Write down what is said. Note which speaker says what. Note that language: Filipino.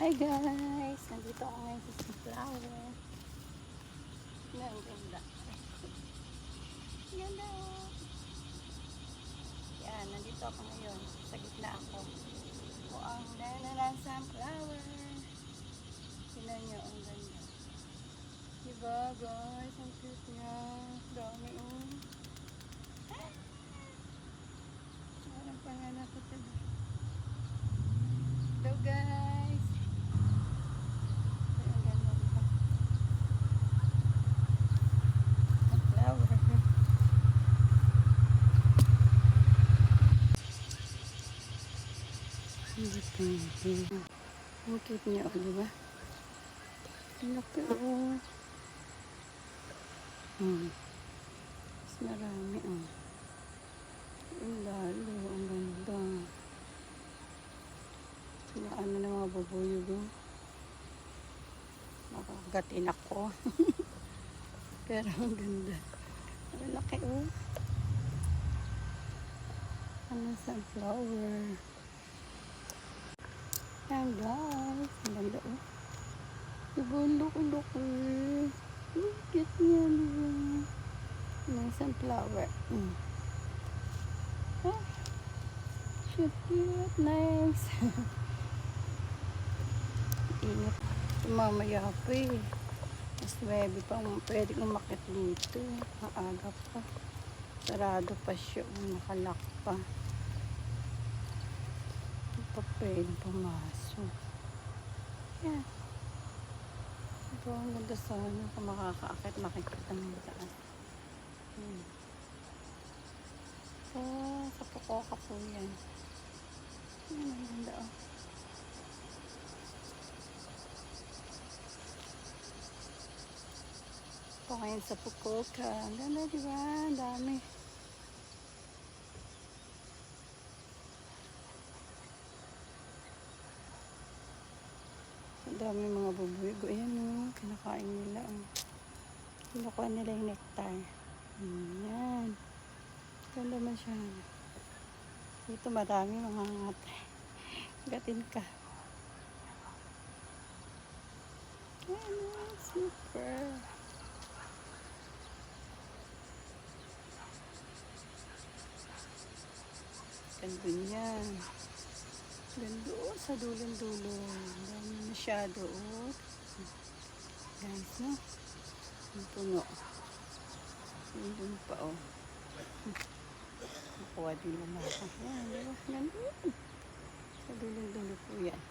Speaker 1: Hi guys! Nandito ako ngayon sa sunflower. Ang ganda. Ganda! Yan, nandito ako ngayon. Sa gitna ako. O ang ganda ng sunflower. Tingnan nyo, ang ganda. Diba guys? Ang cute niya. Dami Parang pangalan ko ito. Hello guys! Ang ganda dito. Sunflower. Ang cute niya, o diba? Ang laki, o. Mas marami, o. Ang lalo, ang ganda. Sinaan na ng mga babuyog, o. Makagatin ako. Pero ang ganda. Ang laki, o. Ano, sunflower. Ayan guys, ang ganda oh. Diba, loko-loko. Ang cute niya, diba? May sunflower. Ah, cute, nice. Ingat. Mamaya pa eh. Mas 9 pa, pwede umakit dito. Maaga pa. Sarado pa siya, nakalak pa. Pa pwede pumasok. Yan. Ito ang ganda sana kung makakaakit makikita ng taas. Sa Pukoka po yan. Yan ang ganda oh. Pakain sa Pukoka. Ang ganda diba? Ang dami. Ang dami mga bubuig. Ayan o, kinakain nila o. Kinukuha nila yung nectar. Ayan. Ganda man siya. Dito marami mga ngate. Gatin ka. Ayan o, super. Ganda niyan. Ganda o, sa dulong-dulo. Dami masyado o. Guys, no? Ang puno. Doon pa o. Nakuha din naman ako. Ayan, diba? Ganda. Sa dulong-dulo po yan.